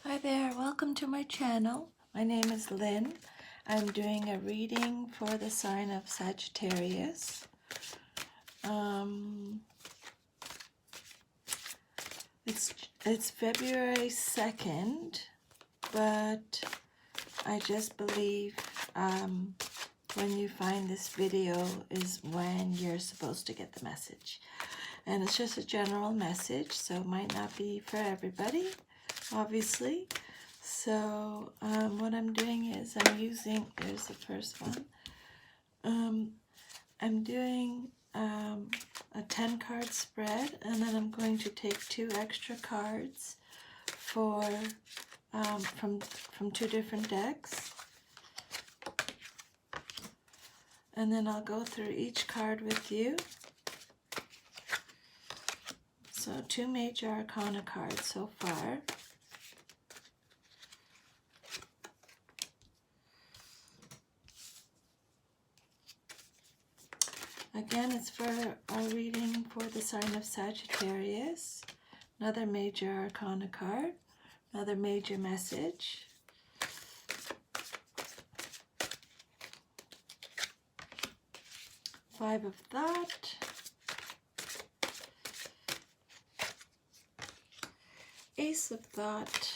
Hi there, welcome to my channel. My name is Lynn. I'm doing a reading for the sign of Sagittarius. It's February 2nd, but I just believe when you find this video is when you're supposed to get the message. And it's just a general message, so it might not be for everybody, obviously. So what I'm doing is I'm using, here's the first one. I'm doing a 10 card spread, and then I'm going to take 2 extra cards for from 2 different decks. And then I'll go through each card with you. So 2 major arcana cards so far. Again, it's for our reading for the sign of Sagittarius. Another major arcana card, another major message. Five of Thought. Ace of Thought.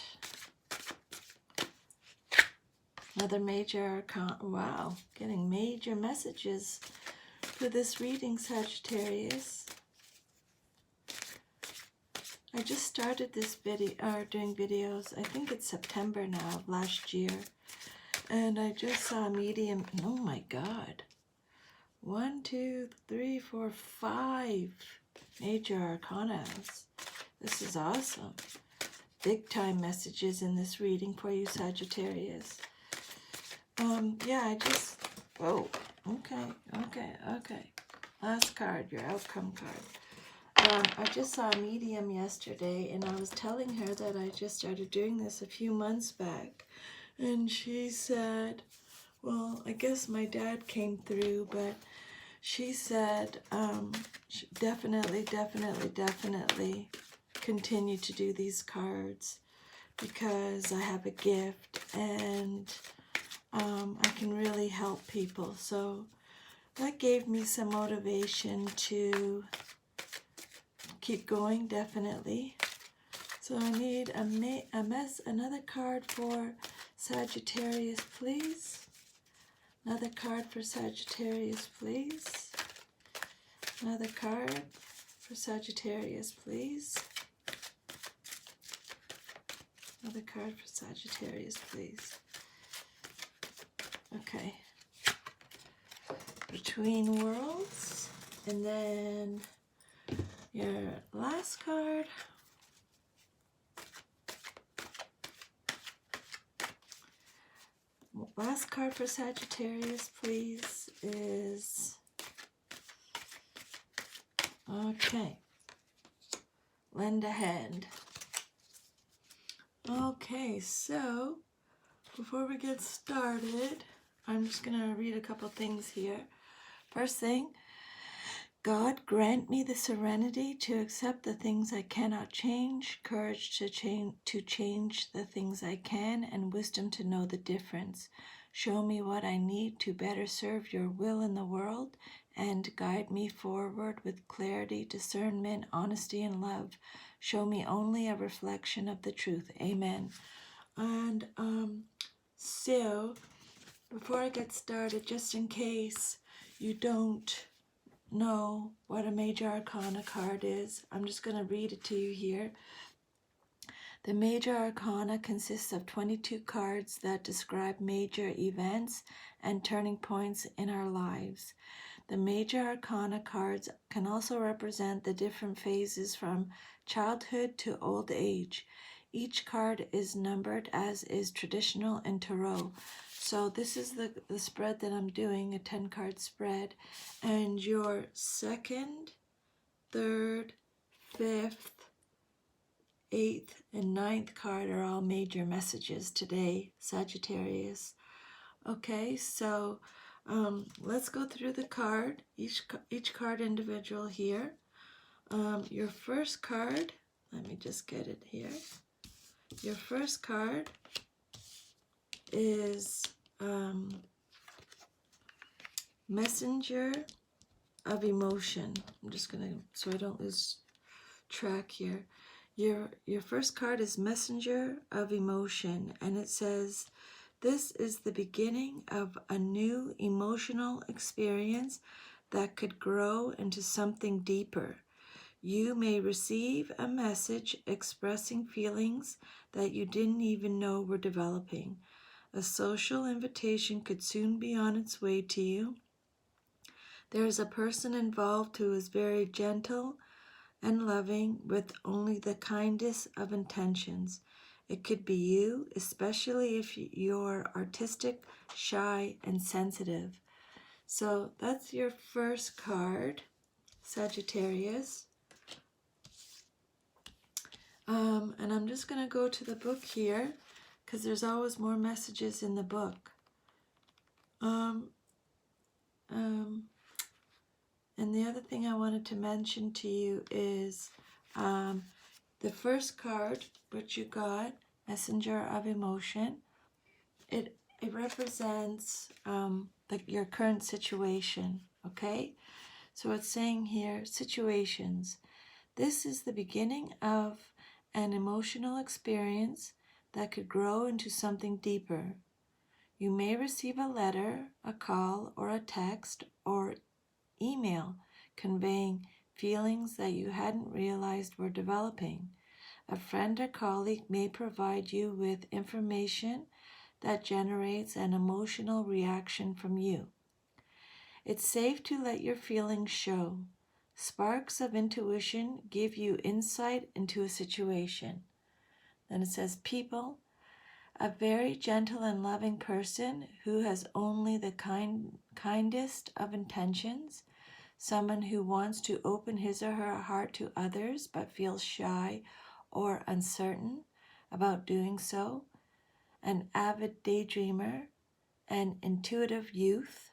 Another major arcana. Wow, getting major messages for this reading, Sagittarius. I just started this video, doing videos, I think it's September now of last year, and I just saw medium. Oh my God, 1, 2, 3, 4, 5 major arcanas. This is awesome. Big time messages in this reading for you, Sagittarius. Yeah, I just, whoa. Okay. Last card, your outcome card. I just saw a medium yesterday, and I was telling her that I just started doing this a few months back. And she said, well, I guess my dad came through, but she said, definitely continue to do these cards because I have a gift and I can really help people. So that gave me some motivation to keep going, definitely. So I need another card for Sagittarius, please. Another card for Sagittarius, please. Another card for Sagittarius, please. Another card for Sagittarius, please. Okay. Between Worlds, and then your last card. Last card for Sagittarius, please, is, okay, Lend a Hand. Okay, so before we get started, I'm just going to read a couple things here. First thing, God grant me the serenity to accept the things I cannot change, courage to change the things I can, and wisdom to know the difference. Show me what I need to better serve your will in the world, and guide me forward with clarity, discernment, honesty, and love. Show me only a reflection of the truth. Amen. And so before I get started, just in case you don't know what a major arcana card is, I'm just going to read it to you here. The major arcana consists of 22 cards that describe major events and turning points in our lives. The major arcana cards can also represent the different phases from childhood to old age. Each card is numbered as is traditional in tarot. So this is the spread that I'm doing, a 10 card spread, and your 2nd, 3rd, 5th, 8th, and 9th card are all major messages today, Sagittarius. Okay, so let's go through the card, each card individual here. Your first card, let me just get it here. Your first card is Messenger of Emotion. I'm just going to, so I don't lose track here. Your first card is Messenger of Emotion, and it says, this is the beginning of a new emotional experience that could grow into something deeper. You may receive a message expressing feelings that you didn't even know were developing. A social invitation could soon be on its way to you. There is a person involved who is very gentle and loving with only the kindest of intentions. It could be you, especially if you're artistic, shy, and sensitive. So that's your first card, Sagittarius. And I'm just going to go to the book here because there's always more messages in the book. And the other thing I wanted to mention to you is the first card, which you got, Messenger of Emotion. It represents your current situation, okay? So it's saying here, situations. This is the beginning of an emotional experience that could grow into something deeper. You may receive a letter, a call, or a text, or email conveying feelings that you hadn't realized were developing. A friend or colleague may provide you with information that generates an emotional reaction from you. It's safe to let your feelings show. Sparks of intuition give you insight into a situation. Then it says, people, a very gentle and loving person who has only the kindest of intentions, someone who wants to open his or her heart to others but feels shy or uncertain about doing so, an avid daydreamer, an intuitive youth,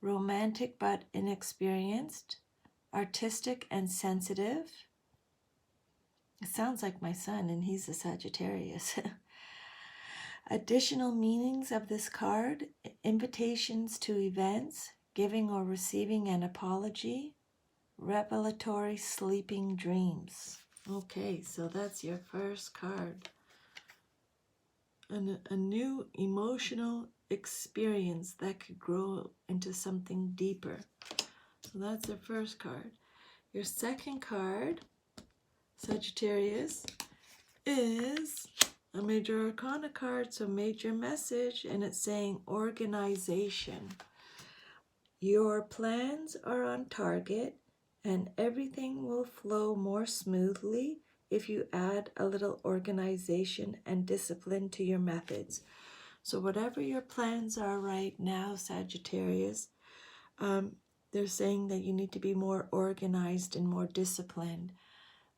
romantic but inexperienced, artistic and sensitive. It sounds like my son, and he's a Sagittarius. Additional meanings of this card: invitations to events, giving or receiving an apology, revelatory sleeping dreams. Okay, so that's your first card. A new emotional experience that could grow into something deeper. So that's your first card. Your second card, Sagittarius, is a major arcana card, so major message, and it's saying organization. Your plans are on target and everything will flow more smoothly if you add a little organization and discipline to your methods. So whatever your plans are right now, Sagittarius, they're saying that you need to be more organized and more disciplined.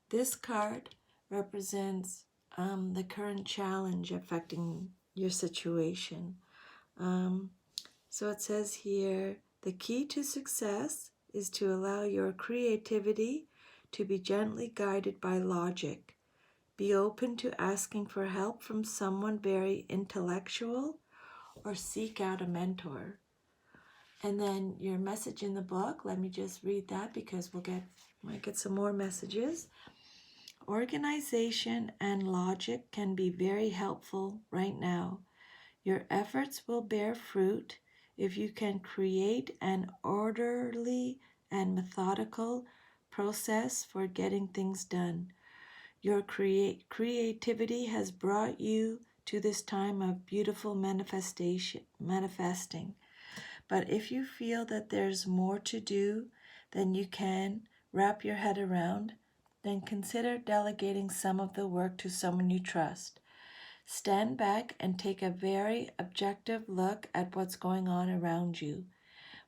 This card represents the current challenge affecting your situation. So it says here, the key to success is to allow your creativity to be gently guided by logic. Be open to asking for help from someone very intellectual or seek out a mentor. And then your message in the book, let me just read that because might get some more messages. Organization and logic can be very helpful right now. Your efforts will bear fruit if you can create an orderly and methodical process for getting things done. Your creativity has brought you to this time of beautiful manifesting. But if you feel that there's more to do than you can wrap your head around, then consider delegating some of the work to someone you trust. Stand back and take a very objective look at what's going on around you.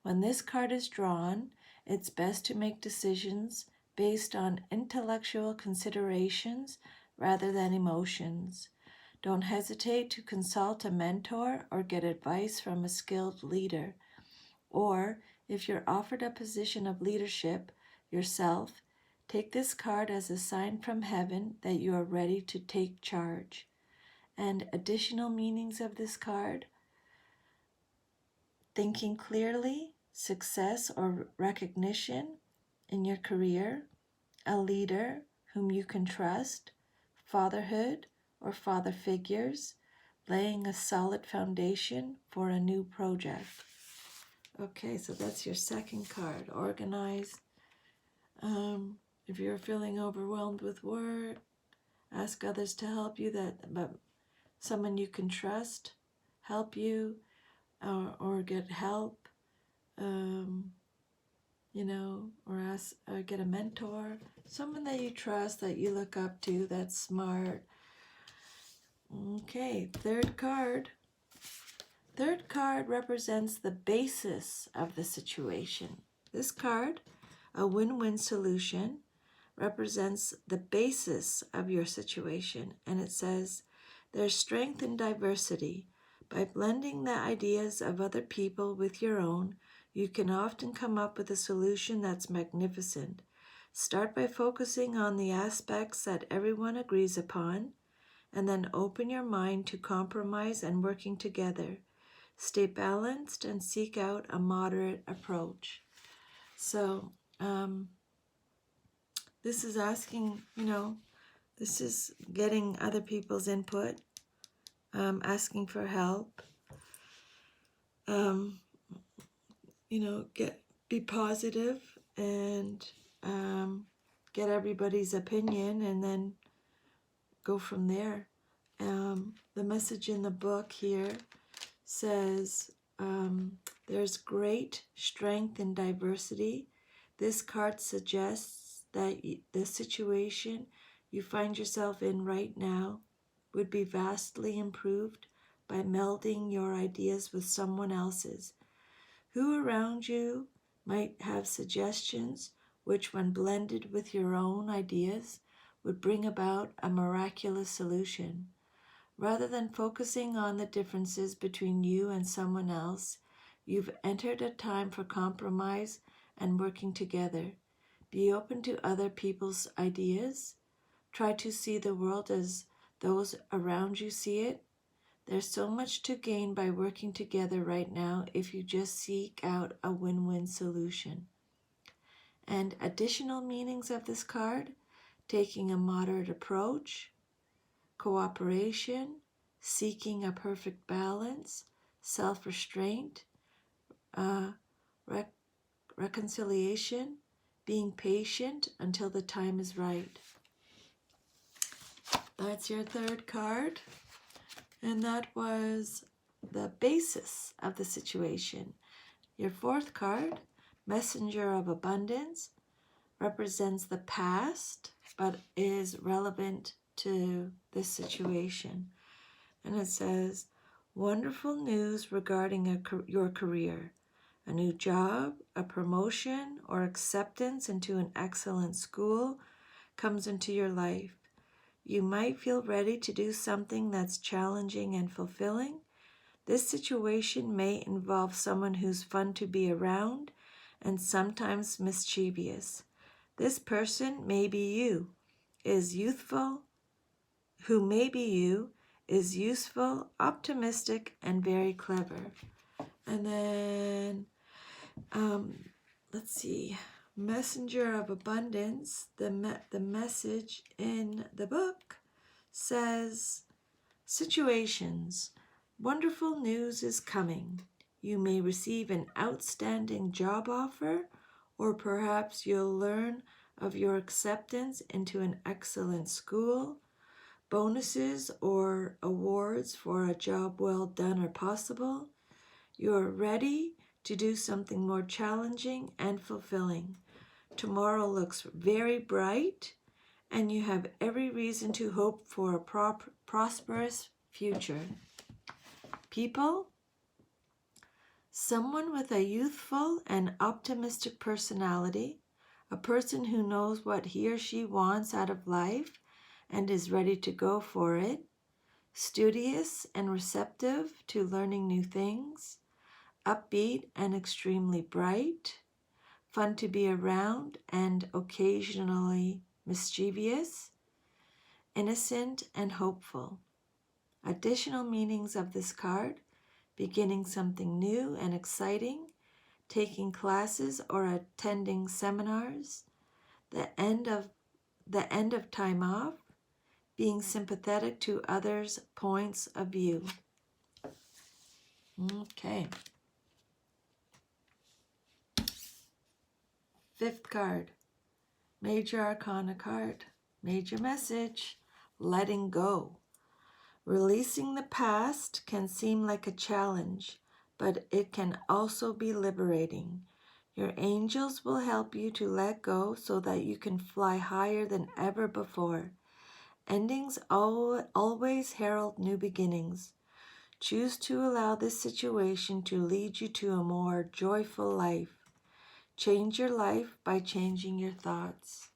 When this card is drawn, it's best to make decisions based on intellectual considerations rather than emotions. Don't hesitate to consult a mentor or get advice from a skilled leader. Or, if you're offered a position of leadership yourself, Take this card as a sign from heaven that you are ready to take charge. And additional meanings of this card: thinking clearly, success or recognition in your career, a leader whom you can trust, fatherhood or father figures, laying a solid foundation for a new project. Okay, so that's your second card. Organize. If you're feeling overwhelmed with work, ask others to help you, but someone you can trust help you, or get help, or get a mentor, someone that you trust, that you look up to, that's smart. Okay, third card. Third card represents the basis of the situation. This card, a win-win solution, represents the basis of your situation, and it says there's strength in diversity. By blending the ideas of other people with your own, you can often come up with a solution that's magnificent. Start by focusing on the aspects that everyone agrees upon, and then open your mind to compromise and working together. Stay balanced and seek out a moderate approach. So, this is asking, this is getting other people's input, asking for help, be positive and get everybody's opinion and then go from there. The message in the book here says there's great strength in diversity. This card suggests that the situation you find yourself in right now would be vastly improved by melding your ideas with someone else's. Who around you might have suggestions which, when blended with your own ideas, would bring about a miraculous solution. Rather than focusing on the differences between you and someone else, you've entered a time for compromise and working together. Be open to other people's ideas. Try to see the world as those around you see it. There's so much to gain by working together right now if you just seek out a win-win solution. And additional meanings of this card: taking a moderate approach, cooperation, seeking a perfect balance, self-restraint, reconciliation, being patient until the time is right. That's your third card. And that was the basis of the situation. Your fourth card, Messenger of Abundance, represents the past, but is relevant to this situation. And it says, wonderful news regarding your career. A new job, a promotion, or acceptance into an excellent school comes into your life. You might feel ready to do something that's challenging and fulfilling. This situation may involve someone who's fun to be around and sometimes mischievous. This person may be you, is youthful, optimistic, and very clever. And then, let's see. Messenger of Abundance, the message in the book says, situations, wonderful news is coming. You may receive an outstanding job offer, or perhaps you'll learn of your acceptance into an excellent school. Bonuses or awards for a job well done are possible. You're ready to do something more challenging and fulfilling. Tomorrow looks very bright, and you have every reason to hope for a prosperous future. People, someone with a youthful and optimistic personality, a person who knows what he or she wants out of life and is ready to go for it, studious and receptive to learning new things, upbeat and extremely bright, fun to be around and occasionally mischievous, innocent and hopeful. Additional meanings of this card: beginning something new and exciting, taking classes or attending seminars, the end of time off, being sympathetic to others' points of view. Okay. Fifth card, Major Arcana card. Major message: letting go. Releasing the past can seem like a challenge, but it can also be liberating. Your angels will help you to let go so that you can fly higher than ever before. Endings always herald new beginnings. Choose to allow this situation to lead you to a more joyful life. Change your life by changing your thoughts.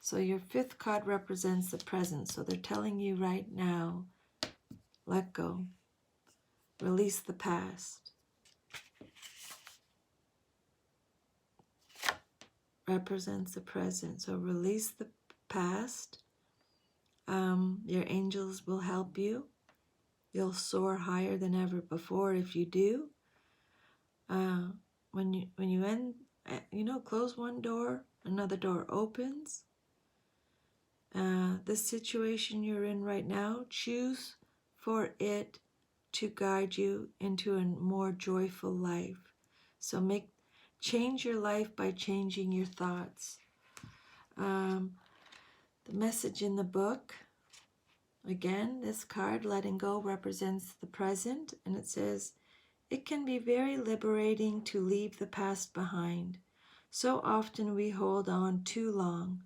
So your fifth card represents the present. So they're telling you right now, let go. Release the past. Represents the present. So release the past. Your angels will help you. You'll soar higher than ever before if you do. When you end, close one door, another door opens. This situation you're in right now, choose for it to guide you into a more joyful life. So change your life by changing your thoughts. The message in the book, again, this card, letting go, represents the present, and it says, it can be very liberating to leave the past behind. So often we hold on too long.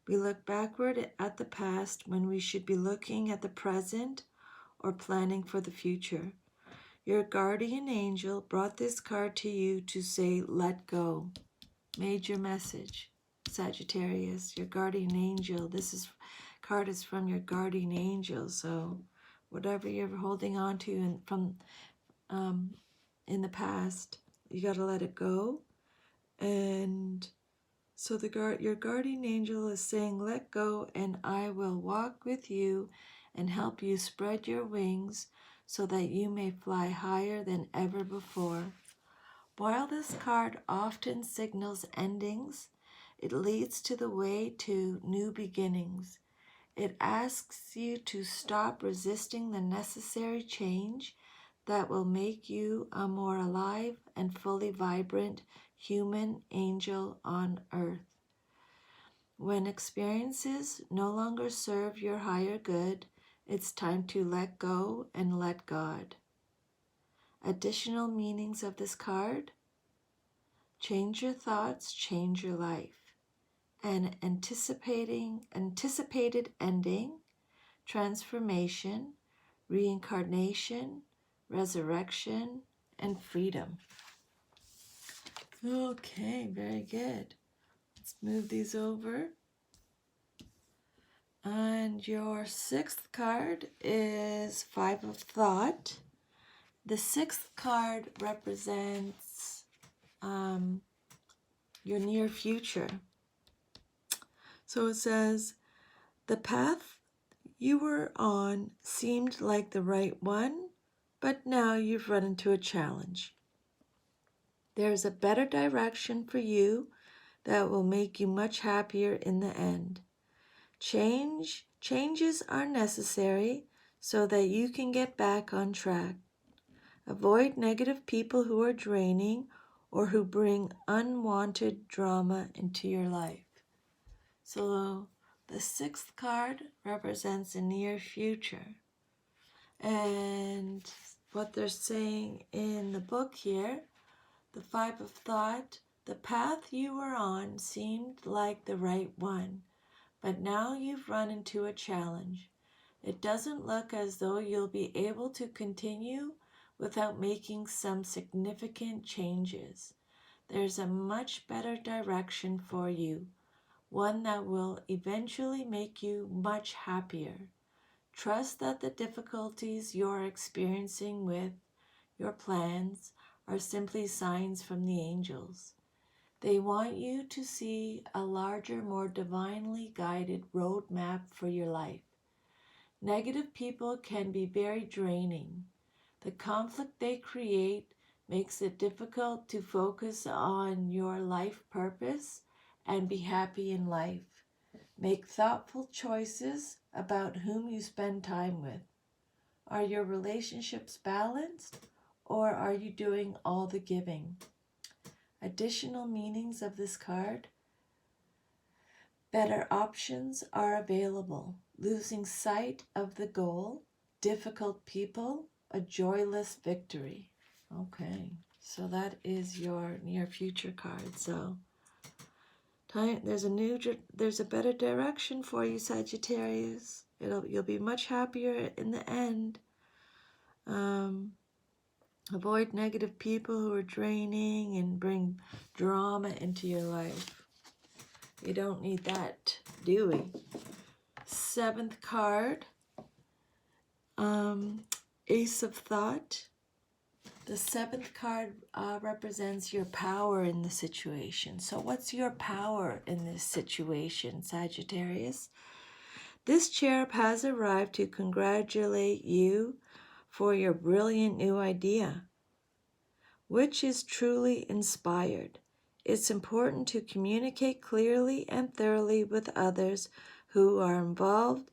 We look backward at the past when we should be looking at the present or planning for the future. Your guardian angel brought this card to you to say, let go. Major message, Sagittarius, your guardian angel. This card is from your guardian angel. So whatever you're holding on to in the past, you got to let it go. And so your guardian angel is saying, let go, and I will walk with you and help you spread your wings so that you may fly higher than ever before. While this card often signals endings, it leads to the way to new beginnings. It asks you to stop resisting the necessary change that will make you a more alive and fully vibrant human angel on earth. When experiences no longer serve your higher good, it's time to let go and let God. Additional meanings of this card: change your thoughts, change your life. An anticipated ending, transformation, reincarnation, resurrection, and freedom. Okay, very good. Let's move these over. And your sixth card is Five of Thought. The sixth card represents your near future. So it says, the path you were on seemed like the right one, but now you've run into a challenge. There's a better direction for you that will make you much happier in the end. Changes are necessary so that you can get back on track. Avoid negative people who are draining or who bring unwanted drama into your life. So the sixth card represents a near future. And what they're saying in the book here, the Five of Thought, the path you were on seemed like the right one, but now you've run into a challenge. It doesn't look as though you'll be able to continue without making some significant changes. There's a much better direction for you, one that will eventually make you much happier. Trust that the difficulties you're experiencing with your plans are simply signs from the angels. They want you to see a larger, more divinely guided roadmap for your life. Negative people can be very draining. The conflict they create makes it difficult to focus on your life purpose and be happy in life. Make thoughtful choices about whom you spend time with. Are your relationships balanced, or are you doing all the giving? Additional meanings of this card. Better options are available. Losing sight of the goal, difficult people, a joyless victory. Okay, so that is your near future card. So there's a better direction for you, Sagittarius. You'll be much happier in the end. Avoid negative people who are draining and bring drama into your life. You don't need that, do we? Seventh card, Ace of Thought. The seventh card represents your power in the situation. So what's your power in this situation, Sagittarius? This cherub has arrived to congratulate you for your brilliant new idea, which is truly inspired. It's important to communicate clearly and thoroughly with others who are involved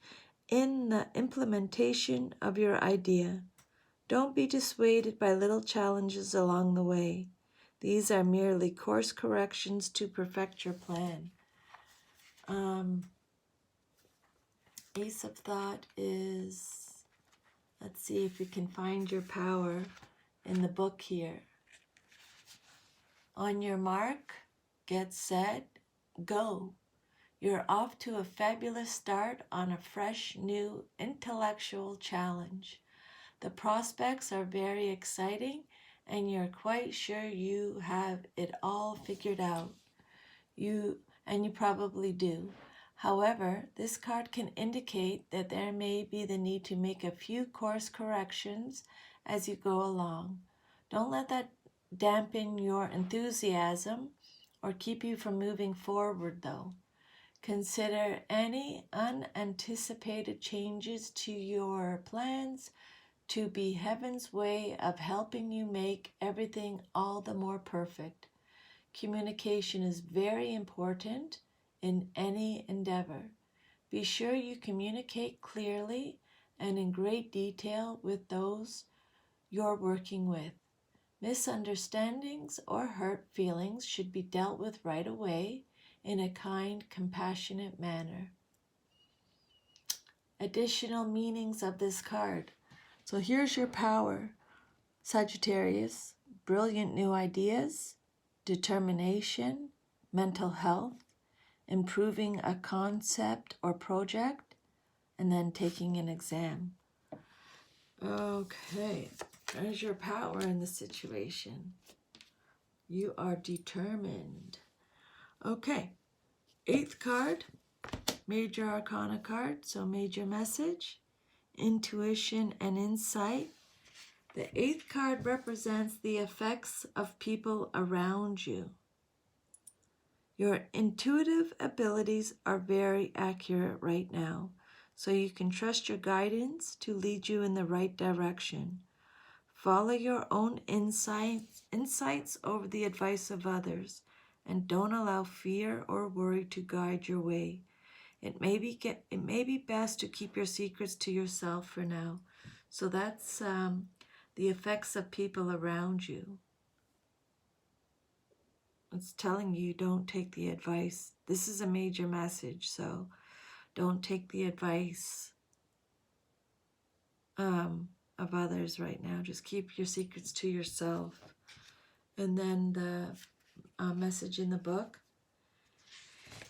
in the implementation of your idea. Don't be dissuaded by little challenges along the way. These are merely course corrections to perfect your plan. Ace of Thought is, let's see if we can find your power in the book here. On your mark, get set, go. You're off to a fabulous start on a fresh, new intellectual challenge. The prospects are very exciting, and you're quite sure you have it all figured out. You probably do. However, this card can indicate that there may be the need to make a few course corrections as you go along. Don't let that dampen your enthusiasm or keep you from moving forward, though. Consider any unanticipated changes to your plans to be heaven's way of helping you make everything all the more perfect. Communication is very important in any endeavor. Be sure you communicate clearly and in great detail with those you're working with. Misunderstandings or hurt feelings should be dealt with right away in a kind, compassionate manner. Additional meanings of this card. So here's your power, Sagittarius. Brilliant new ideas, determination, mental health, improving a concept or project, and then taking an exam. Okay, there's your power in the situation. You are determined. Okay, eighth card, major arcana card, so major message, intuition and insight. The eighth card represents the effects of people around you. Your intuitive abilities are very accurate right now, so you can trust your guidance to lead you in the right direction. Follow your own insights over the advice of others, and don't allow fear or worry to guide your way. It may be best to keep your secrets to yourself for now. So that's the effects of people around you. It's telling you don't take the advice. This is a major message, so don't take the advice of others right now. Just keep your secrets to yourself. And then the message in the book.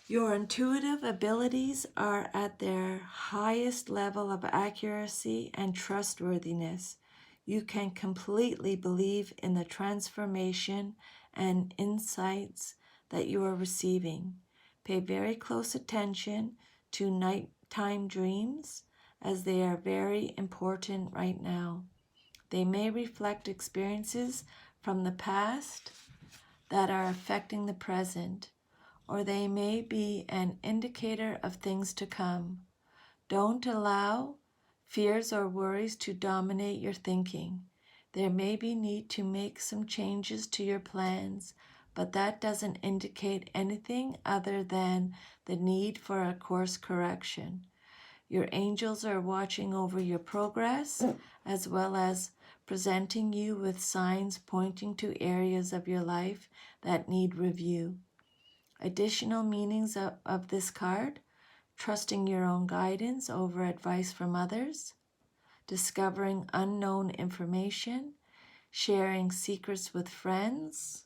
Your intuitive abilities are at their highest level of accuracy and trustworthiness. You can completely believe in the transformation and insights that you are receiving. Pay very close attention to nighttime dreams, as they are very important right now. They may reflect experiences from the past, that are affecting the present, or they may be an indicator of things to come. Don't allow fears or worries to dominate your thinking. There may be need to make some changes to your plans, but that doesn't indicate anything other than the need for a course correction. Your angels are watching over your progress, as well as presenting you with signs pointing to areas of your life that need review. Additional meanings of this card: trusting your own guidance over advice from others, discovering unknown information, sharing secrets with friends,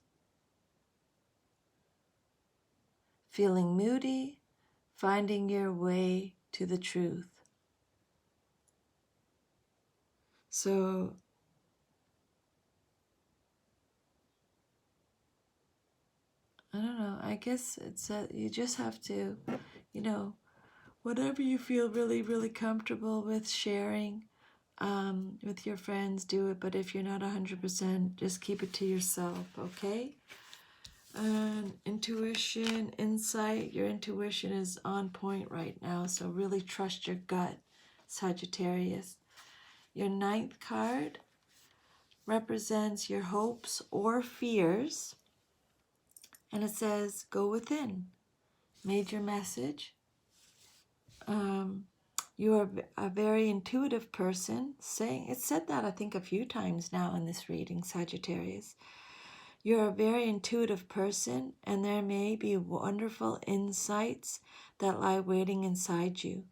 feeling moody, finding your way to the truth. So, I don't know, I guess it's you just have to, whatever you feel really, really comfortable with sharing with your friends, do it. But if you're not 100%, just keep it to yourself, okay? Intuition, insight. Your intuition is on point right now, so really trust your gut, Sagittarius. Your 9th card represents your hopes or fears, and it says, go within. Major message. You are a very intuitive person. It said that I think a few times now in this reading, Sagittarius. You're a very intuitive person, and there may be wonderful insights that lie waiting inside you.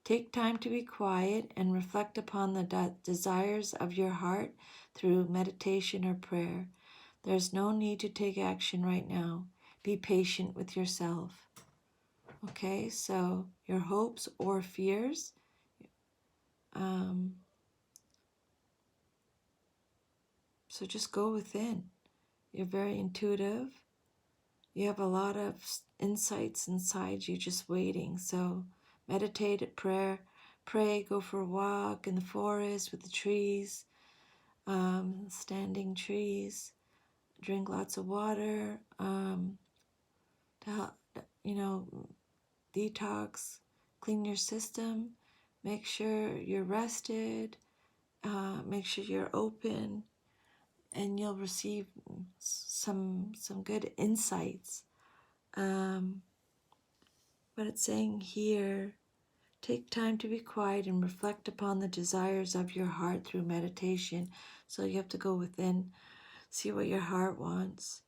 Take time to be quiet and reflect upon the desires of your heart through meditation or prayer. There's no need to take action right now. Be patient with yourself. Okay, so your hopes or fears. So just go within. You're very intuitive. You have a lot of insights inside you just waiting. So meditate at prayer. Pray, go for a walk in the forest with the trees, standing trees. Drink lots of water to help, detox, clean your system. Make sure you're rested. Make sure you're open, and you'll receive some good insights. But it's saying here, take time to be quiet and reflect upon the desires of your heart through meditation. So you have to go within, see what your heart wants.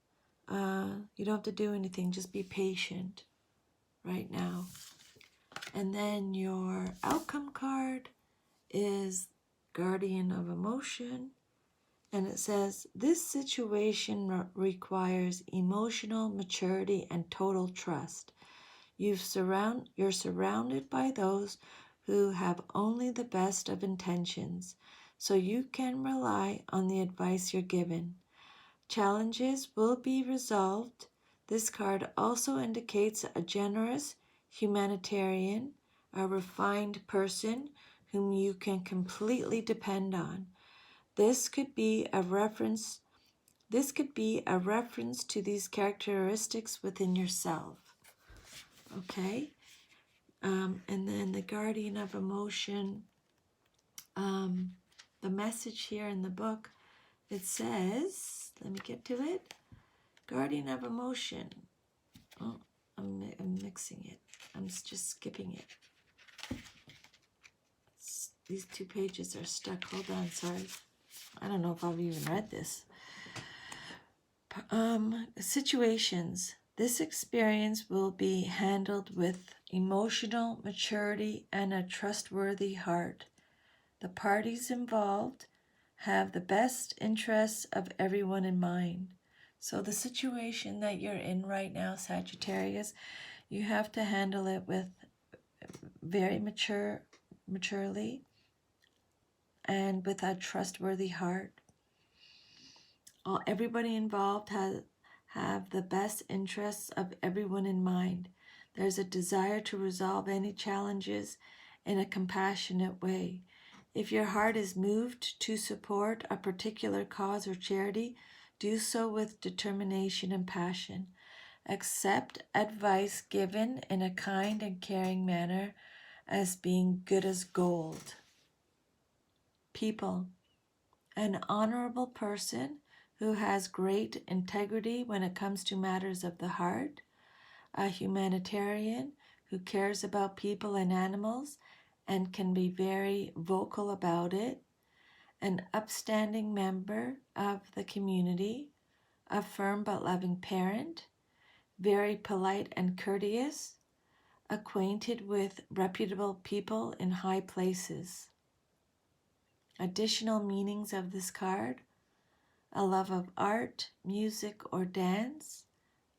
You don't have to do anything, just be patient right now. And then your outcome card is Guardian of Emotion. And it says, this situation requires emotional maturity and total trust. You're surrounded by those who have only the best of intentions, so you can rely on the advice you're given. Challenges will be resolved. This card also indicates a generous humanitarian, a refined person whom you can completely depend on. This could be a reference to these characteristics within yourself. Okay? And then the Guardian of Emotion, the message here in the book, it says, let me get to it. Guardian of Emotion. Oh, I'm mixing it. I'm just skipping it. These 2 pages are stuck. Hold on, sorry. I don't know if I've even read this. Situations. This experience will be handled with emotional maturity and a trustworthy heart. The parties involved have the best interests of everyone in mind. So the situation that you're in right now, Sagittarius, you have to handle it with very maturely and with a trustworthy heart. Everybody involved have the best interests of everyone in mind. There's a desire to resolve any challenges in a compassionate way. If your heart is moved to support a particular cause or charity, Do so with determination and passion. Accept advice given in a kind and caring manner as being good as gold. People. An honorable person who has great integrity when it comes to matters of the heart. A humanitarian who cares about people and animals and can be very vocal about it. An upstanding member of the community. A firm but loving parent. Very polite and courteous. Acquainted with reputable people in high places. Additional meanings of this card: a love of art, music, or dance,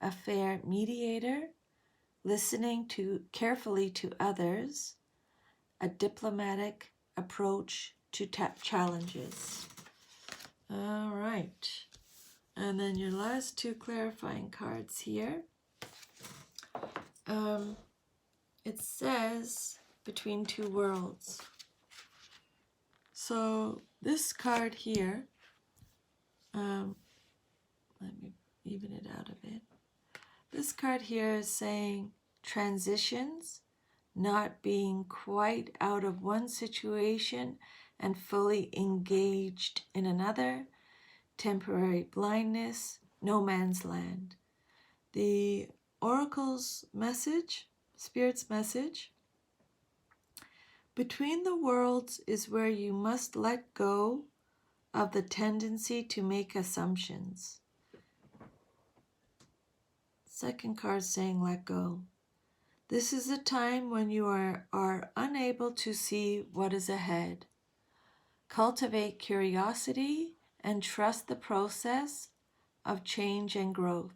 a fair mediator, listening carefully to others, a diplomatic approach to challenges. All right. And then your last two clarifying cards here. It says between two worlds. So this card here, let me even it out a bit. This card here is saying transitions, not being quite out of one situation and fully engaged in another, temporary blindness, no man's land. The Oracle's message, Spirit's message: between the worlds is where you must let go of the tendency to make assumptions. Second card saying let go. This is a time when you are unable to see what is ahead. Cultivate curiosity and trust the process of change and growth.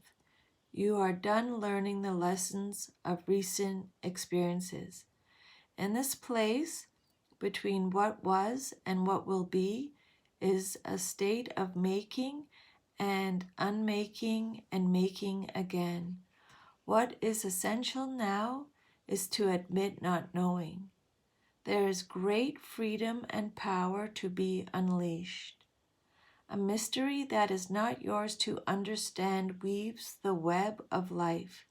You are done learning the lessons of recent experiences. In this place, between what was and what will be, is a state of making and unmaking and making again. What is essential now is to admit not knowing. There is great freedom and power to be unleashed. A mystery that is not yours to understand weaves the web of life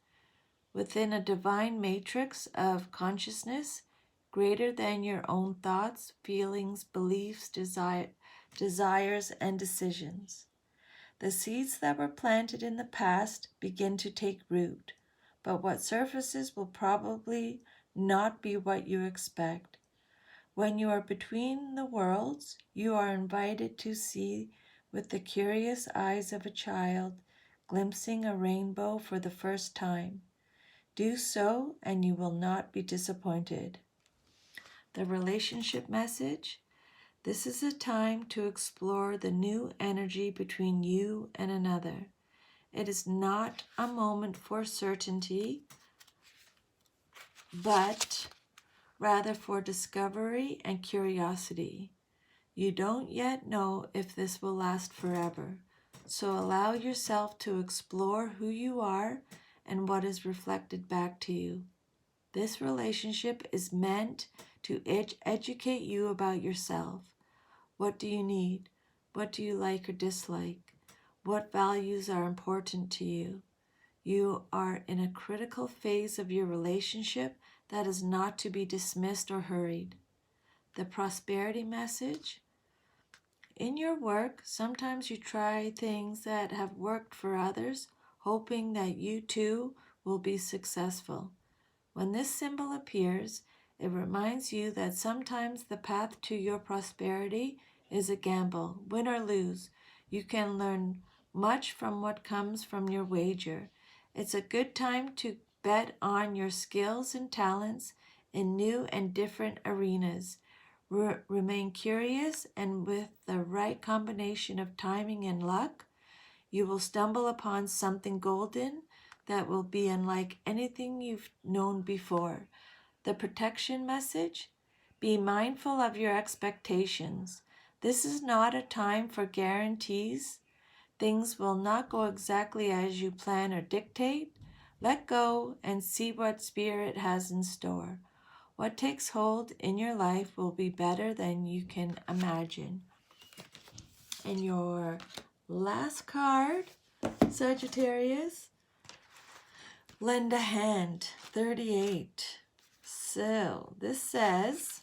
within a divine matrix of consciousness greater than your own thoughts, feelings, beliefs, desires, and decisions. The seeds that were planted in the past begin to take root, but what surfaces will probably not be what you expect. When you are between the worlds, you are invited to see with the curious eyes of a child glimpsing a rainbow for the first time. Do so and you will not be disappointed. The relationship message: this is a time to explore the new energy between you and another. It is not a moment for certainty, but rather for discovery and curiosity. You don't yet know if this will last forever, so allow yourself to explore who you are and what is reflected back to you. This relationship is meant to educate you about yourself. What do you need? What do you like or dislike? What values are important to you? You are in a critical phase of your relationship that is not to be dismissed or hurried. The prosperity message: in your work, sometimes you try things that have worked for others, hoping that you too will be successful. When this symbol appears, it reminds you that sometimes the path to your prosperity is a gamble, win or lose. You can learn much from what comes from your wager. It's a good time to bet on your skills and talents in new and different arenas. Remain curious, and with the right combination of timing and luck, you will stumble upon something golden that will be unlike anything you've known before. The protection message: be mindful of your expectations. This is not a time for guarantees. Things will not go exactly as you plan or dictate. Let go and see what Spirit has in store. What takes hold in your life will be better than you can imagine. And your Last card, Sagittarius. Lend a hand, 38. So this says,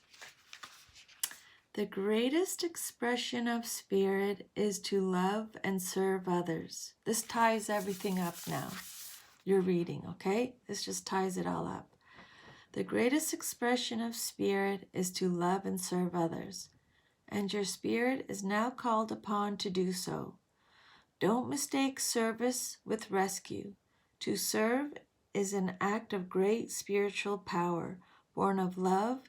the greatest expression of spirit is to love and serve others. This ties everything up now. You're reading, okay? This just ties it all up. The greatest expression of spirit is to love and serve others, and your spirit is now called upon to do so. Don't mistake service with rescue. To serve is an act of great spiritual power, born of love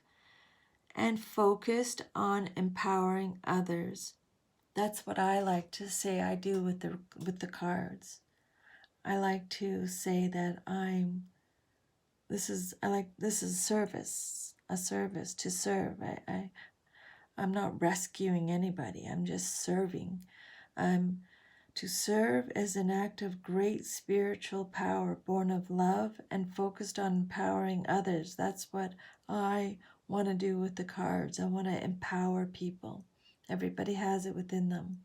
and focused on empowering others. That's what I like to say I do with the cards. I like to say that this is service, a service to serve. I'm not rescuing anybody. I'm just serving. To serve is an act of great spiritual power, born of love and focused on empowering others. That's what I want to do with the cards. I want to empower people. Everybody has it within them.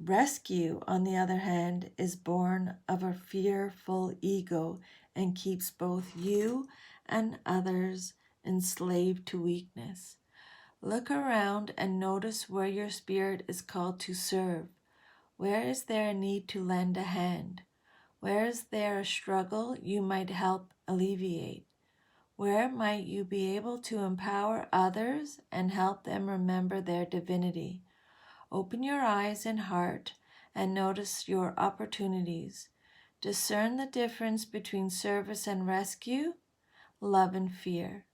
Rescue, on the other hand, is born of a fearful ego and keeps both you and others enslaved to weakness. Look around and notice where your spirit is called to serve. Where is there a need to lend a hand? Where is there a struggle you might help alleviate? Where might you be able to empower others and help them remember their divinity? Open your eyes and heart and notice your opportunities. Discern the difference between service and rescue, love and fear.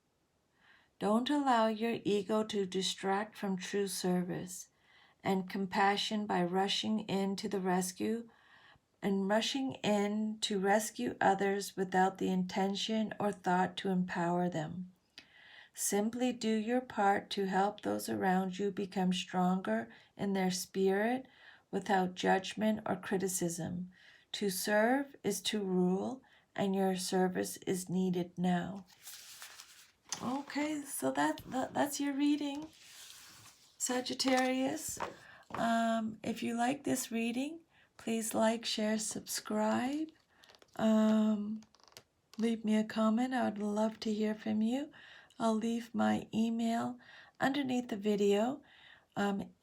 Don't allow your ego to distract from true service and compassion by rushing in to rescue others without the intention or thought to empower them. Simply do your part to help those around you become stronger in their spirit without judgment or criticism. To serve is to rule, and your service is needed now. Okay, so that's your reading, Sagittarius. If you like this reading, please like, share, subscribe. Leave me a comment. I would love to hear from you. I'll leave my email underneath the video.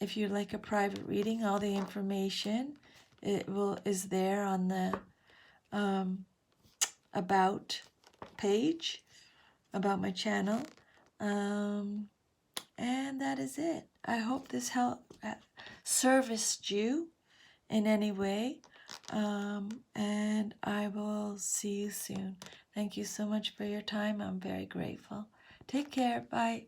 If you'd like a private reading, all the information is there on the about page about my channel. And that is it. I hope this serviced you in any way. And I will see you soon. Thank you so much for your time. I'm very grateful. Take care. Bye.